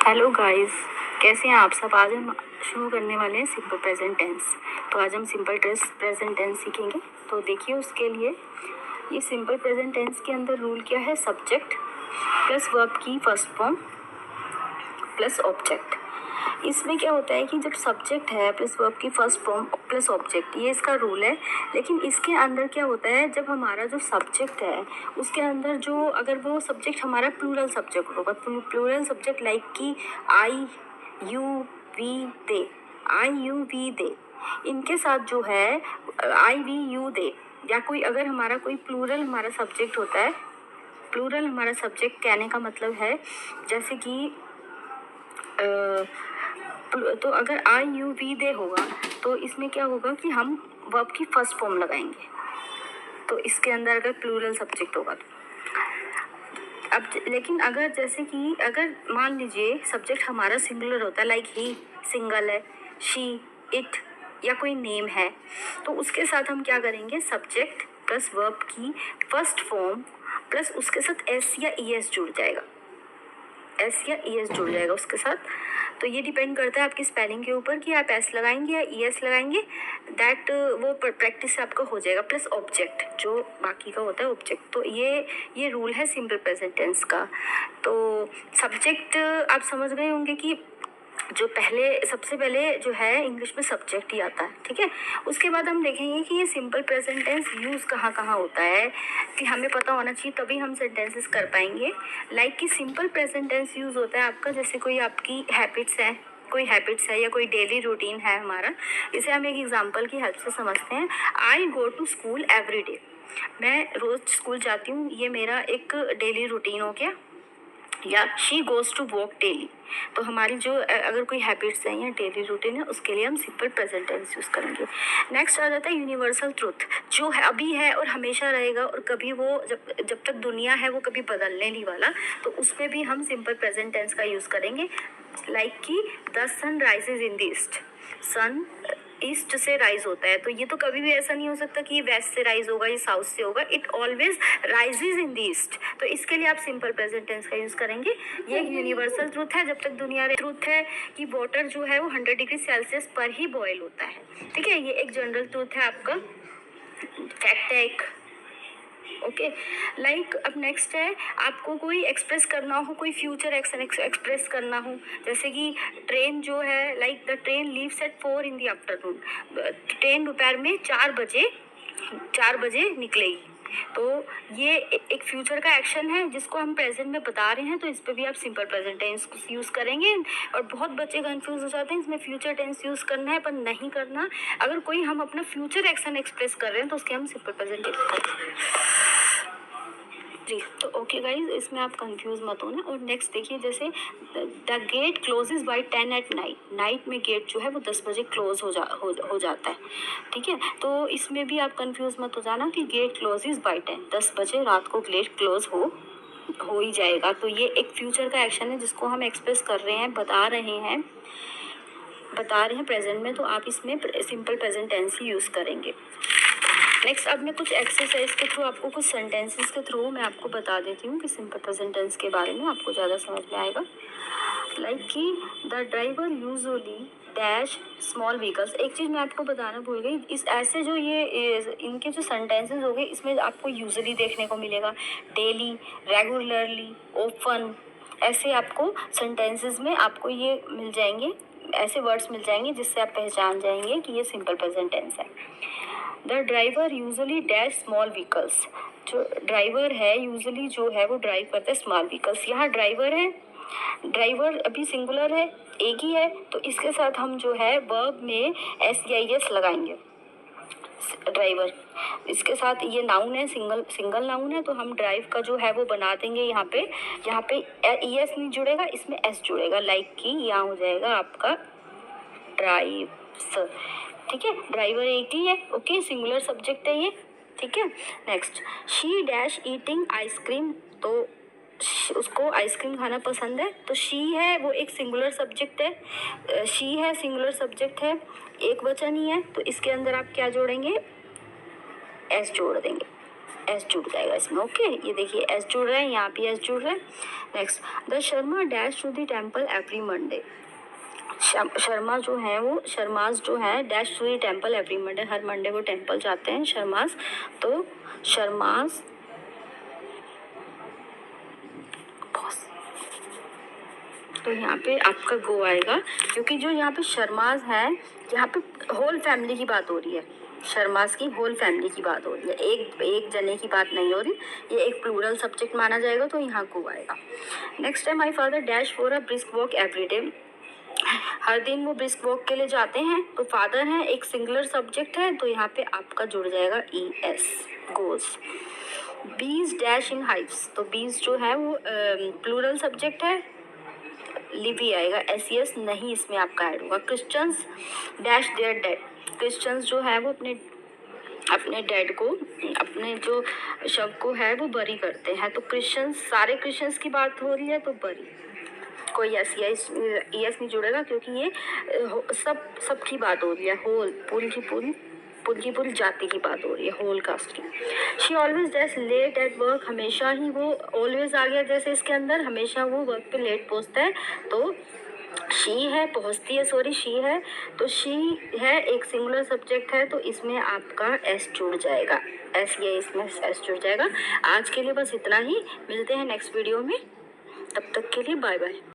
Hello guys, कैसे हैं आप सब। आज हम शुरू करने वाले हैं सिंपल प्रेजेंट टेंस। तो आज हम सिंपल प्रेजेंट टेंस सीखेंगे। तो देखिए, उसके लिए ये सिंपल प्रेजेंट टेंस के अंदर रूल क्या है, सब्जेक्ट प्लस वर्ब की फर्स्ट फॉर्म प्लस ऑब्जेक्ट। इसमें क्या होता है कि जब सब्जेक्ट है प्लस वर्ब की फर्स्ट फॉर्म प्लस ऑब्जेक्ट, ये इसका रूल है। लेकिन इसके अंदर क्या होता है, जब हमारा जो सब्जेक्ट है उसके अंदर जो, अगर वो सब्जेक्ट हमारा प्लूरल सब्जेक्ट होगा, प्लूरल सब्जेक्ट लाइक कि I you we they, I you we they, इनके साथ जो है आई वी यू दे, या कोई अगर हमारा कोई प्लूरल हमारा सब्जेक्ट होता है, प्लूरल हमारा सब्जेक्ट कहने का मतलब है जैसे कि तो अगर आई यू वी दे होगा तो इसमें क्या होगा कि हम वर्ब की फर्स्ट फॉर्म लगाएंगे। तो इसके अंदर अगर प्लूरल सब्जेक्ट होगा तो अब, लेकिन अगर जैसे कि अगर मान लीजिए सब्जेक्ट हमारा सिंगुलर होता है, लाइक ही सिंगल है, शी, इट या कोई नेम है, तो उसके साथ हम क्या करेंगे, सब्जेक्ट प्लस वर्ब की फर्स्ट फॉर्म प्लस उसके साथ एस या ई एस जुड़ जाएगा, एस या ई एस जुड़ जाएगा उसके साथ। तो ये डिपेंड करता है आपकी स्पेलिंग के ऊपर कि आप एस लगाएंगे या ई एस लगाएंगे, दैट वो प्रैक्टिस से आपका हो जाएगा। प्लस ऑब्जेक्ट, जो बाकी का होता है ऑब्जेक्ट। तो ये रूल है सिंपल प्रेजेंट टेंस का। तो सब्जेक्ट आप समझ गए होंगे कि जो सबसे पहले जो है इंग्लिश में सब्जेक्ट ही आता है, ठीक है। उसके बाद हम देखेंगे कि ये सिंपल प्रेजेंट टेंस यूज़ कहाँ कहाँ होता है, कि हमें पता होना चाहिए, तभी हम सेंटेंसेस कर पाएंगे। लाइक कि सिंपल प्रेजेंट टेंस यूज़ होता है आपका, जैसे कोई आपकी हैबिट्स है या कोई डेली रूटीन है हमारा। इसे हम एक एग्जांपल की हेल्प से समझते हैं। I go to school every day, मैं रोज़ स्कूल जाती हूँ, ये मेरा एक डेली रूटीन हो गया। या she goes to walk daily, तो हमारी जो अगर कोई हैबिट्स हैं या डेली रूटीन है, उसके लिए हम सिंपल प्रेजेंट टेंस यूज़ करेंगे। नेक्स्ट आ जाता है यूनिवर्सल ट्रूथ, जो है अभी है और हमेशा रहेगा, और कभी वो जब तक दुनिया है वो कभी बदलने नहीं वाला, तो उसमें भी हम सिंपल प्रेजेंट टेंस का यूज़ करेंगे। लाइक कि the sun rises in the east, sun east से राइज होता है, तो ये तो कभी भी ऐसा नहीं हो सकता कि ये वेस्ट से राइज होगा, ये साउथ से होगा, it always rises in the east. तो इसके लिए आप सिंपल प्रेजेंट टेंस का यूज करेंगे। ये एक यूनिवर्सल ट्रूथ है, जब तक दुनिया ट्रूथ है कि वाटर जो है वो 100 डिग्री सेल्सियस पर ही बॉयल होता है, ठीक है। ये एक जनरल ट्रूथ है, आपका फैक्ट है एक, ओके। लाइक अब नेक्स्ट है, आपको कोई एक्सप्रेस करना हो, कोई फ्यूचर एक्शन एक्सप्रेस करना हो, जैसे कि ट्रेन जो है, like the train leaves eight 4 in the afternoon, train दोपहर में 4 बजे निकलेगी। तो ये एक फ्यूचर का एक्शन है जिसको हम प्रेजेंट में बता रहे हैं, तो इस पर भी आप सिंपल प्रेजेंट टेंस यूज़ करेंगे। और बहुत बच्चे कंफ्यूज हो जाते हैं, इसमें फ्यूचर टेंस यूज़ करना है पर नहीं करना। अगर कोई हम अपना फ्यूचर एक्शन एक्सप्रेस कर रहे हैं तो उसके हम सिंपल प्रेजेंट टेंस करेंगे जी। तो ओके गाइज, इसमें आप कंफ्यूज मत होना। और नेक्स्ट देखिए, जैसे the gate closes by 10 at night, night में गेट जो है वो 10 बजे क्लोज हो जाता है, ठीक है। तो इसमें भी आप कंफ्यूज मत हो जाना कि गेट क्लोजेज बाय 10 बजे रात को गेट क्लोज हो ही जाएगा। तो ये एक फ्यूचर का एक्शन है जिसको हम एक्सप्रेस कर रहे हैं, बता रहे हैं प्रेजेंट में, तो आप इसमें सिंपल प्रेजेंट टेंस ही यूज़ करेंगे। नेक्स्ट, अब मैं कुछ एक्सरसाइज के थ्रू आपको, कुछ सेंटेंसेस के थ्रू मैं आपको बता देती हूँ कि सिंपल प्रेजेंट टेंस के बारे में आपको ज़्यादा समझ में आएगा। लाइक कि the driver usually dash small vehicles. एक चीज़ मैं आपको बताना भूल गई, इस ऐसे जो इनके जो सेंटेंसेस हो गए, इसमें आपको यूजुअली देखने को मिलेगा, डेली, रेगुलरली, ओपन, ऐसे आपको सेंटेंसेस में आपको ये मिल जाएंगे, ऐसे वर्ड्स मिल जाएंगे जिससे आप पहचान जाएंगे कि ये सिंपल प्रेजेंट टेंस है। The driver usually dash small vehicles, जो ड्राइवर है यूजुअली जो है वो ड्राइव करता है स्मॉल व्हीकल्स। यहाँ ड्राइवर है, ड्राइवर अभी सिंगुलर है, एक ही है, तो इसके साथ हम जो है वर्ब में एस या एस लगाएंगे, ड्राइवर। इसके साथ ये नाउन है, सिंगल नाउन है, तो हम ड्राइव का जो है वो बना देंगे। यहाँ पे ई एस नहीं जुड़ेगा, इसमें एस जुड़ेगा, लाइक कि यहाँ हो जाएगा आपका ड्राइव्स, ठीक है। ड्राइवर एक ही है, ओके, सिंगुलर सब्जेक्ट है ये, ठीक है। Next, she dash eating ice cream, तो उसको आइसक्रीम खाना पसंद है, तो शी है वो एक सिंगुलर सब्जेक्ट है, शी है सिंगुलर सब्जेक्ट है, एक वचन ही है, तो इसके अंदर आप क्या जोड़ेंगे, एस जोड़ देंगे, एस जुड़ जाएगा इसमें। ओके, ये देखिए एस जुड़ रहा है, यहाँ पे एस जुड़ रहा है। Next, the Sharma dash to the temple every Monday. Sharma जो है वो शर्माज जो है dash to the temple every Monday, हर मंडे वो टेम्पल जाते हैं शर्माज। तो शर्माज तो यहाँ पे आपका गो आएगा, क्योंकि जो यहाँ पे शर्माज है, यहाँ पे होल फैमिली की बात हो रही है, शर्माज की होल फैमिली की बात हो रही है, एक जने की बात नहीं हो रही, ये एक प्लूरल सब्जेक्ट माना जाएगा, तो यहाँ गो आएगा। नेक्स्ट है, my father dash for a brisk walk every day. हर दिन वो ब्रिस्क वॉक के लिए जाते हैं, तो फादर है एक सिंगुलर सब्जेक्ट है, तो यहाँ पे आपका जुड़ जाएगा ई एस, गोज। बीज डैश इन हाइव्स, तो बीज जो है वो प्लूरल सब्जेक्ट है, लिवी आएगा, एस एस नहीं इसमें आपका ऐड होगा। Christians dash there dead, Christians जो है वो अपने डेड को, अपने जो शव को है वो बरी करते हैं, तो क्रिश्चियंस, सारे क्रिश्चियंस की बात हो रही है, तो बरी, कोई एस नहीं जुड़ेगा, क्योंकि ये सबकी बात हो रही है, होल पूरी जाति की बात हो रही है, होल कास्ट की। She always dash late at work, हमेशा ही वो, ऑलवेज आ गया जैसे इसके अंदर, हमेशा वो वर्क पे लेट पहुंचता है, तो शी है, पहुंचती है, सॉरी शी है, तो शी है एक सिंगुलर सब्जेक्ट है, तो इसमें आपका एस जुड़ जाएगा, एस, ये इसमें एस जुड़ जाएगा। आज के लिए बस इतना ही, मिलते हैं नेक्स्ट वीडियो में, तब तक के लिए बाय बाय।